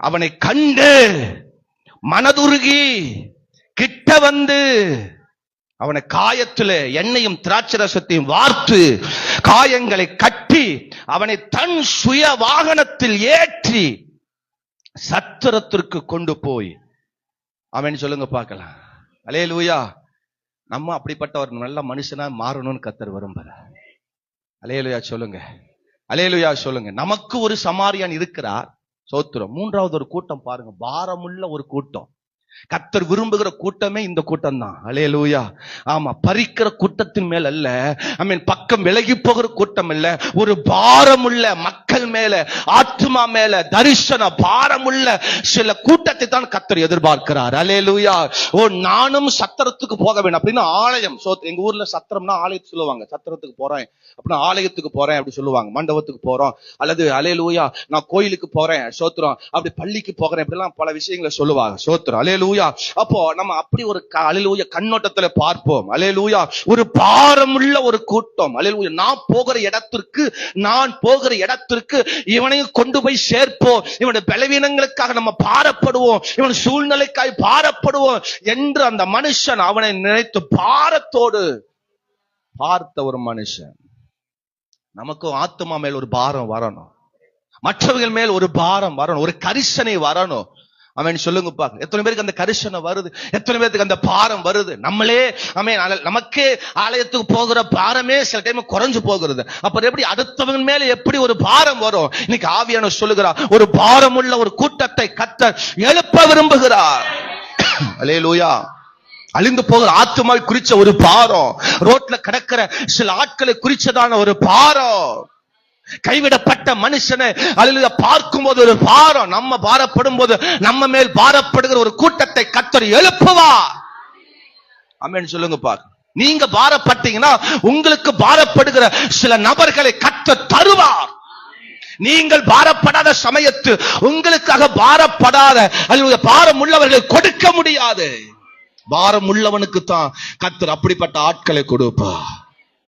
அவனை கண்டு மனதுருகி கிட்ட வந்து அவனை காயத்திலே எண்ணெயும் திராட்சரசத்தையும் வார்த்து காயங்களை கட்டி அவனை தன் சுய வாகனத்தில் ஏற்றி சத்திரத்திற்கு கொண்டு போய் அவன் சொல்லுங்க பார்க்கலாம். அல்லேலூயா. நம்ம அப்படிப்பட்ட ஒரு நல்ல மனுஷனா மாறணும்னு கர்த்தர் விரும்புறார். அல்லேலூயா சொல்லுங்க. அல்லேலூயா சொல்லுங்க. நமக்கு ஒரு சமாரியான் இருக்கிறார். சோத்திரம். மூன்றாவது ஒரு கூட்டம் பாருங்க, பாரமுள்ள ஒரு கூட்டம். கர்த்தர் விரும்புகிற கூட்டமே இந்த கூட்டம் தான். அல்லேலூயா. ஆமா, பறிக்கிற கூட்டத்தின் மேல் அல்ல, பக்கம் விலகி போகிற கூட்டம் இல்ல, ஒரு பாரமுள்ள மக்கள் மேல, ஆத்மா மேல தரிசன பாரமுள்ள சில கூட்டத்தை தான் கர்த்தர் எதிர்பார்க்கிறார். அல்லேலூயா. ஓ, நானும் சத்திரத்துக்கு போக வேண்டும் அப்படின்னு ஆலயம், எங்க ஊர்ல சத்திரம்னா ஆலயத்துக்கு சொல்லுவாங்க. சத்திரத்துக்கு போறேன் அப்படின்னா ஆலயத்துக்கு போறேன் அப்படி சொல்லுவாங்க. மண்டபத்துக்கு போறோம், அல்லது அல்லேலூயா நான் கோயிலுக்கு போறேன், சோத்திரம், அப்படி பள்ளிக்கு போகிறேன், இப்படிலாம் பல விஷயங்களை சொல்லுவாங்க. சோத்திரம். அல்லேலூயா. அப்போ நம்ம அப்படி ஒரு அல்லேலூயா கண்ணோட்டத்துல பார்ப்போம். அல்லேலூயா. ஒரு பாரமுள்ள ஒரு கூட்டம். அல்லேலூயா. நான் போகிற இடத்திற்கு இவனையும் கொண்டு போய் சேர்ப்போம். இவனுடைய பலவீனங்களுக்காக நம்ம பாரப்படுவோம், இவன் சூழ்நிலைக்காய் பாரப்படுவோம் என்று அந்த மனுஷன் அவனை நினைத்து பாரத்தோடு பார்த்த ஒரு மனுஷன். நமக்கும் ஆத்மா மேல் ஒரு பாரம் வரணும், மற்றவர்கள் மேல் ஒரு பாரம் வரணும், ஒரு கரிசனை வரணும். அவன் சொல்லுங்க பாக்க, எத்தனை பேருக்கு அந்த கரிசனை வருது, எத்தனை பேருக்கு அந்த பாரம் வருது? நமக்கே ஆலயத்துக்கு போகிற பாரமே சில டைம் குறைஞ்சு போகிறது. அப்புறம் எப்படி அடுத்தவங்க மேல எப்படி ஒரு பாரம் வரும்? இன்னைக்கு ஆவியானவர் சொல்லுகிறார், ஒரு பாரமுள்ள ஒரு கூட்டத்தை கர்த்தர் எழுப்ப விரும்புகிறார். அல்லேலூயா. அழிந்து போகிற ஆத்துமாவை குறிச்ச ஒரு பாரம், ரோட்ல கிடக்கிற சில ஆட்களை குறிச்சதான ஒரு பாரம், கைவிடப்பட்ட மனுஷனை அல்லேலூயா பார்க்கும் போது ஒரு பாரம், நம்ம பாரப்படும் போது நம்ம மேல் பாரப்படுகிற ஒரு கூட்டத்தை கர்த்தர் எழுப்புவார். ஆமென் சொல்லுங்க பாரு. நீங்க பாரப்பட்டீங்கன்னா உங்களுக்கு பாரப்படுகிற சில நபர்களை கர்த்தர் தருவார். நீங்கள் பாரப்படாத சமயத்து உங்களுக்காக பாரப்படாத அல்லேலூயா பாரம் உள்ளவர்களை கொடுக்க முடியாது. பாரம் உள்ளவனுக்கு தான் கர்த்தர் அப்படிப்பட்ட ஆட்களை கொடுப்பார்.